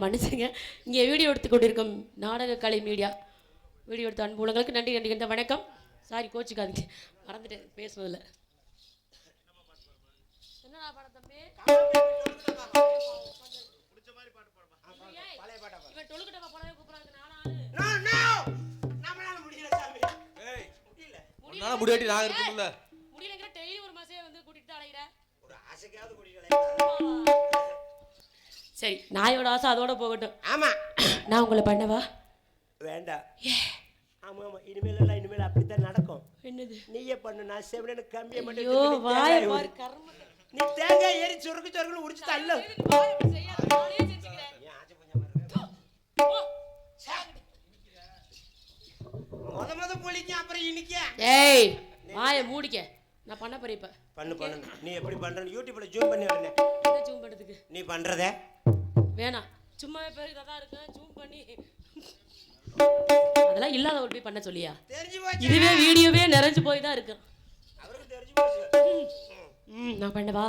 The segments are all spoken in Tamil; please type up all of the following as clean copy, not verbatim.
மன்னிச்சுங்க. இங்கே வீடியோ எடுத்து கொண்டிருக்கும் நாடக கலை மீடியா வீடியோ எடுத்த அன்பு உள்ளங்களுக்கு நன்றி நன்றி. வணக்கம். சாரி கோச்சிக்காதீங்க, மறந்துட்டேன் பேசுவதில்ல. என்னடா படம் தம்பி? இவன் டொலுக்கிட்ட போனவே கூப்பிடுறாங்க. நானா முடியாட்டி நான் இருக்கும்ல. முடியலங்கற டெய்லி ஒரு மாசே வந்து கூட்டிட்டு அலையற. ஒரு ஆசைக்காவது கூட்டிட்டு அலையற. சரி, நாயோட ஆசை அதோட போகட்டும். ஆமா, நான் உங்களை பண்ணவா? வேண்டாம். ஆமா ஆமா, இனிமேல் அப்படித்தான் நடக்கும். என்னது? நீயே பண்ணு, நான் செவனேன்னு கம்பியை மட்டும். ஐயோ வாய் பார் கர்ம. நீ தேங்காய் ஏறி சொருக்கு உரிச்சு தள்ள. வாய் அப்படி செய்யாத, நானே செஞ்சுக்கிறேன். ஏன் ஆச்சு கொஞ்சம் மறக்க. மொத பொளிக்க அப்புறம் இனிக்க. ஏய் வாயை மூடிக்க. நான் பண்ண போறேன் இப்ப. பண்ணு. நீ எப்படி பண்றன்னு யூடியூப்ல ஜூம் பண்ணி வரணும். என்ன ஜூம் பண்றதுக்கு? நீ பண்றதே வேணாம், சும்மாவே பேருக்கு தான் இருக்கேன். ஜூம் பண்ணி அதெல்லாம் இல்லாத ஒரு போய் பண்ண சொல்லியா? தெரிஞ்சு போச்சு. இதுவே வீடியோவே நிறைஞ்சு போய் தான் இருக்கு. அவருக்கு தெரிஞ்சு போச்சு. நான் பண்ணவா?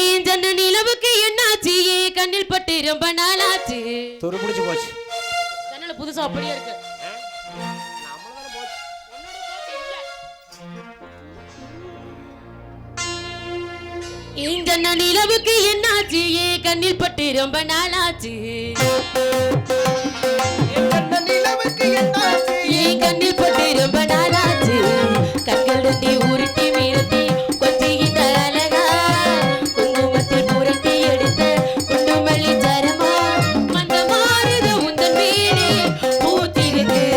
ஏன் ஜன்ன நிலவுக்கு என்னாச்சு? ஏன் கண்ணில் பட்டு ரொம்ப நாளாச்சு. துரு பிடிச்சு போச்சு. ஜன்னல புதுசா அப்படியே இருக்கு. நம்மளதான போச்சு. உன்னோட போச்சு இல்ல. ஏன் ஜன்ன நிலவுக்கு என்னாச்சு? ஏன் கண்ணில் பட்டு ரொம்ப நாளாச்சு. ஏன் கண்ணில் பட்டு ரொம்ப நாளாச்சு. கண்கள் ரெட்டி உருட்டி மீறட்டி கொஞ்சிக்கிட்ட அழகா குங்குமத்தில் புரட்டி எடுத்த குண்டுமல்லி சரமா மந்த மாறுது உந்தன் வீடு பூத்திருக்கு.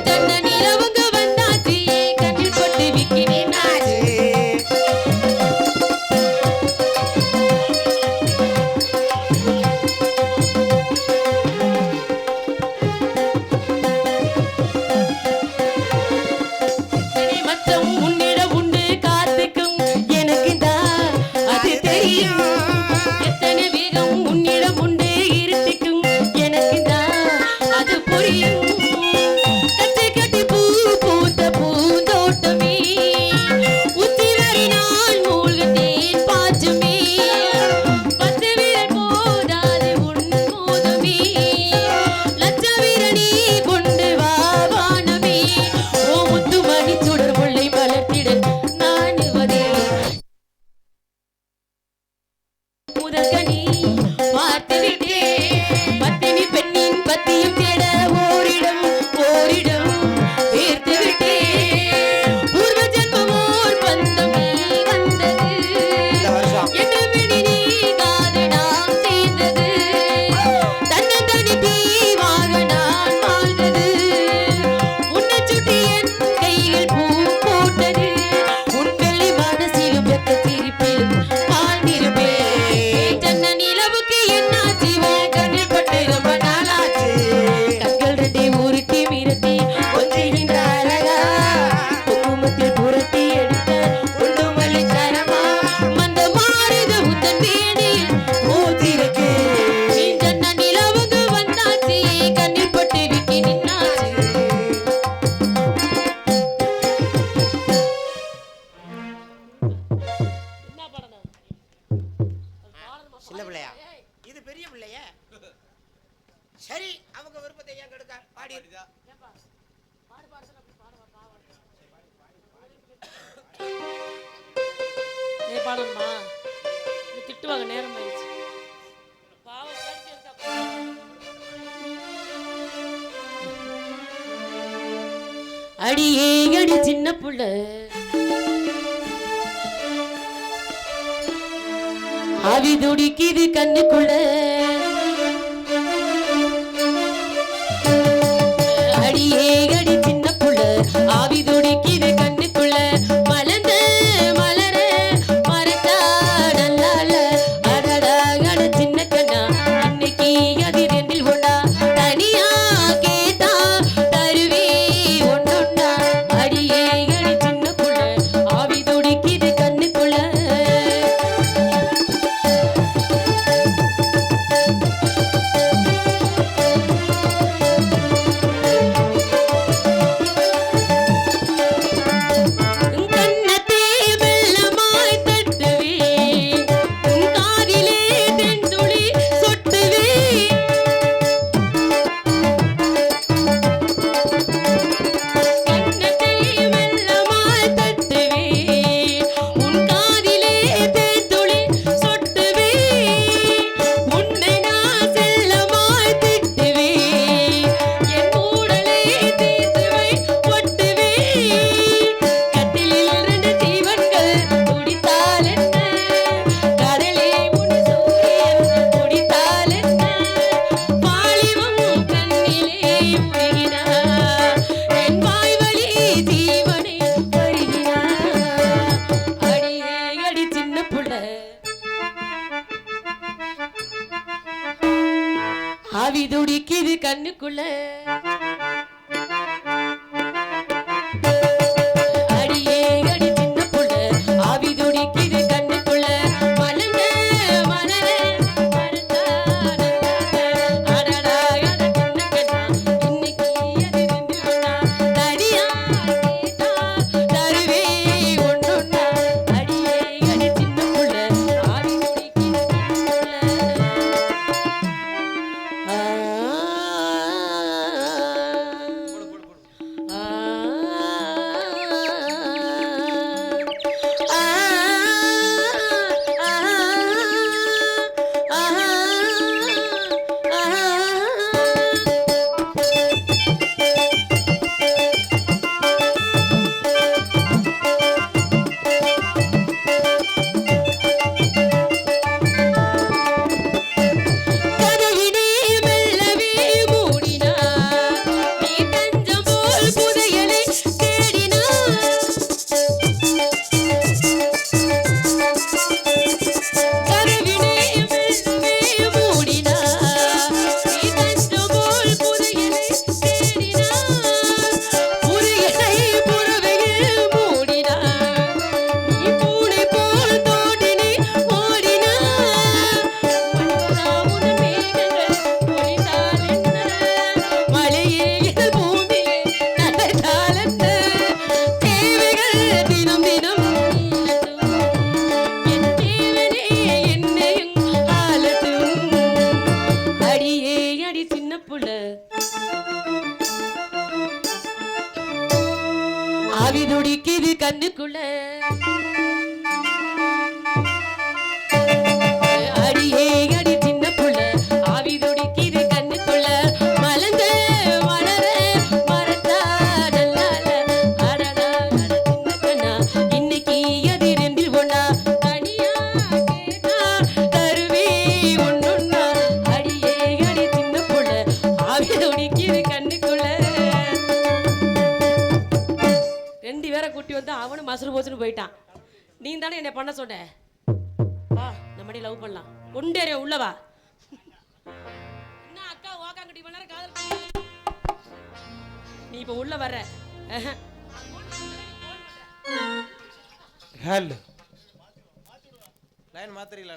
தன்ன நிலவுங்க வந்தாச்சு. ஏன் கண்ணில் பட்டு விக்கி நின்னாச்சு. சின்ன பிள்ளையா? இது பெரிய பிள்ளைய. சரி, அவங்க விருப்பத்தை ஏன் கெடுக்க? பாடி பாடணுமா? திட்டுவாங்க, நேரம் ஆயிடுச்சு. அடியே அடி சின்ன புள்ள ஆவி துடிக்குது கண்ணுக்குள்ள. அடியே அடி சின்ன புள்ள ஆவி துடிக்குது கண்ணுக்குள்ள. மலர்ந்த மலர மறந்தா நல்லால அடடா அட சின்ன கண்ணா இன்னைக்கு அது ரெண்டில் ஒண்ணா தனியா கேட்டா தருவே ஒன்னொன்னா. அடியே அடி சின்ன புள்ள ஆவி துடிக்குது கண்ணுக்குள்ள. கண்ணுக்குள்ள அடியே அடி சின்ன புள்ள ஆவி துடிக்குது கண்ணுக்குள்ள மலர்ந்த மலரே மறந்தானே அடடா அட சின்ன கண்ணா இன்னைக்கு அது ரெண்டு ஒண்ணா தடியா கேட்டா தருவே ஒண்ணொண்ணா அடியே அடி சின்ன புள்ள ஆவி துடிக்குது கண்ணுக்குள்ள கதவினே மெல்லவே மூடினார் நீ தஞ்சம் போல் புதையலை தேடினார் கதவினே மெல்லவே மூடினார் நீ தஞ்சம் போல் புதையலை தேடினார் புதையலை புறவையில் மூடினார் நீ பூனை போல் தோட்டினை ஓடினார் மனிதராவுடன் மேகங்கள் பொழிந்தால் என்ன மழையே இதழ் பூமியே நனைந்தால் என்ன தேவைகள் தினம் தினம் நீளட்டும் என் தேவனே என்னையும் ஆளட்டும் அடியே அடி சின்ன புள்ள ஆவி துடிக்குது கண்ணுக்குள்ள அடியே அடி சின்ன புள்ள ஆவி துடிக்குது கண்ணுக்குள்ள மலர்ந்த மலரே மறந்தா நல்லால அடடா அட சின்ன கண்ணா இன்னைக்கு அது ரெண்டில் ஒண்ணா தனியா கேட்டா தருவே ஒண்ணொண்ணா அடியே அடி சின்ன புள்ள ஆவி துடிக்குது கண்ணுக்குள்ள ரெண்டு பேரை கூட்டி வந்து அவனும் மசுறு போச்சுன்னு போயிட்டான் நீ தானே என்னை பண்ண சொன்ன வா நம்மடி லவ் பண்ணலாம் கொண்டேறே உள்ளவா என்ன அக்கா ஓக்காங்கட்டி பண்ண காதல் பண்ணு. நீ இப்ப உள்ள வர்ற ஹலோ லைன் மாத்திரீங்களா